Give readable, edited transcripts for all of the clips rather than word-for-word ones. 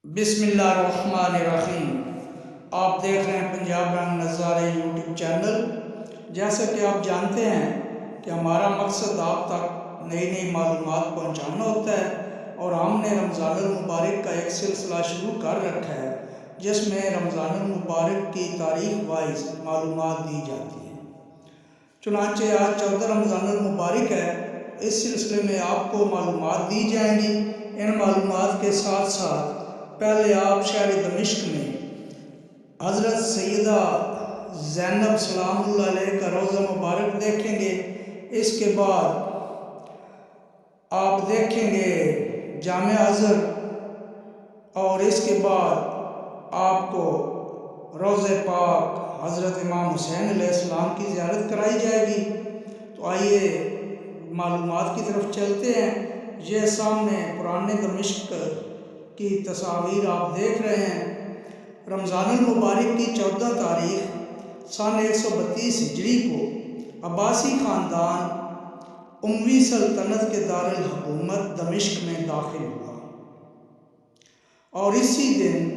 بسم اللہ الرحمن الرحیم۔ آپ دیکھ رہے ہیں پنجاب رنگ نظارے یوٹیوب چینل۔ جیسا کہ آپ جانتے ہیں کہ ہمارا مقصد آپ تک نئی نئی معلومات پہنچانا ہوتا ہے، اور ہم نے رمضان المبارک کا ایک سلسلہ شروع کر رکھا ہے جس میں رمضان المبارک کی تاریخ وائز معلومات دی جاتی ہیں۔ چنانچہ آج 14 رمضان المبارک ہے، اس سلسلے میں آپ کو معلومات دی جائیں گی۔ ان معلومات کے ساتھ ساتھ پہلے آپ شہر دمشق میں حضرت سیدہ زینب سلام اللہ علیہ کا روضہ مبارک دیکھیں گے۔ اس کے بعد آپ دیکھیں گے جامع ازہر، اور اس کے بعد آپ کو روضہ پاک حضرت امام حسین علیہ السلام کی زیارت کرائی جائے گی۔ تو آئیے معلومات کی طرف چلتے ہیں۔ یہ سامنے پرانے دمشق کی تصاویر آپ دیکھ رہے ہیں۔ رمضان المبارک کی 14 تاریخ سن 132 ہجری کو عباسی خاندان اموی سلطنت کے دارالحکومت دمشق میں داخل ہوا، اور اسی دن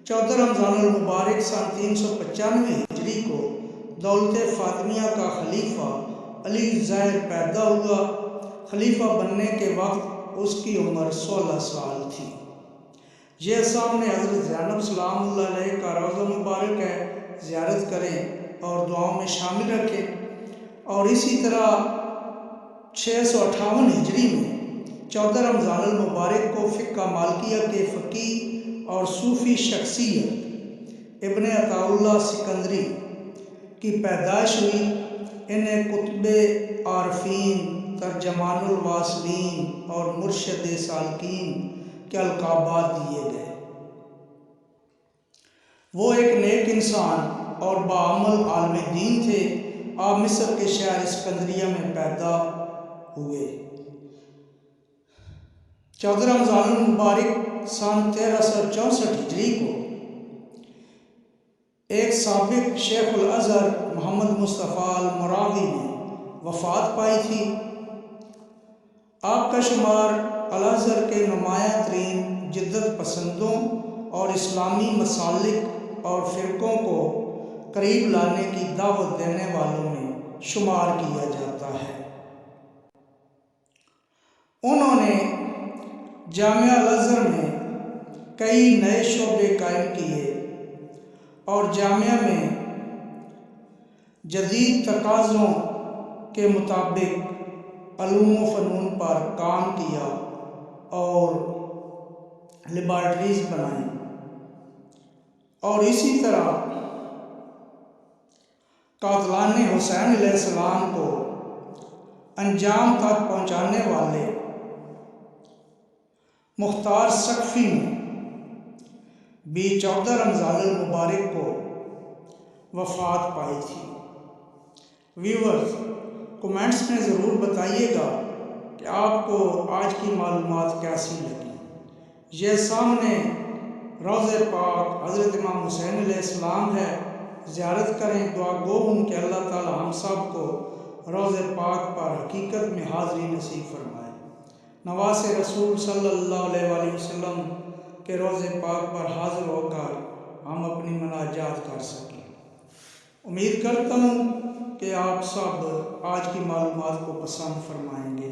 14 رمضان المبارک سن 395 ہجری کو دولت فاطمیہ کا خلیفہ علی ظاہر پیدا ہوا۔ خلیفہ بننے کے وقت اس کی عمر 16 سال تھی۔ یہ سامنے حضرت زینب سلام اللہ علیہ کا روضہ مبارک ہے، زیارت کریں اور دعاؤں میں شامل رکھیں۔ اور اسی طرح 658 ہجری میں 14 رمضان المبارک کو فقہ مالکیہ کے فقیہ اور صوفی شخصیت ابن عطاء اللہ سکندری کی پیدائش ہوئی۔ انہیں قطب عارفین، ترجمان الواصلین اور مرشد سالکین کے القابات دیے گئے۔ وہ ایک نیک انسان اور باعمل عالم دین تھے۔ آپ مصر کے شہر اسکندریہ میں پیدا ہوئے۔ 14 رمضان المبارک سن 1364 ہجری کو ایک سابق شیخ الازہر محمد مصطفیٰ المراغی نے وفات پائی تھی۔ آپ کا شمار الازہر کے نمایاں ترین جدت پسندوں اور اسلامی مسالک اور فرقوں کو قریب لانے کی دعوت دینے والوں میں شمار کیا جاتا ہے۔ انہوں نے جامعہ الازہر میں کئی نئے شعبے قائم کیے اور جامعہ میں جدید تقاضوں کے مطابق علوم و فنون پر کام کیا اور لیبارٹریز بنائیں، اور اسی طرح قاتلان حسین علیہ السلام کو انجام تک پہنچانے والے مختار سقفی نے بھی 14 رمضان المبارک کو وفات پائی تھی۔ ویورز، کومنٹس میں ضرور بتائیے گا کہ آپ کو آج کی معلومات کیسی لگی۔ یہ سامنے روضہ پاک حضرت امام حسین علیہ السلام ہے، زیارت کریں۔ دعا گو ہوں کہ اللہ تعالی ہم سب کو روضہ پاک پر حقیقت میں حاضری نصیب فرمائے، نواز رسول صلی اللہ علیہ وآلہ وسلم کے روضہ پاک پر حاضر ہو کر ہم اپنی مناجات کر سکیں۔ امید کرتا ہوں کہ آپ سب آج کی معلومات کو پسند فرمائیں گے۔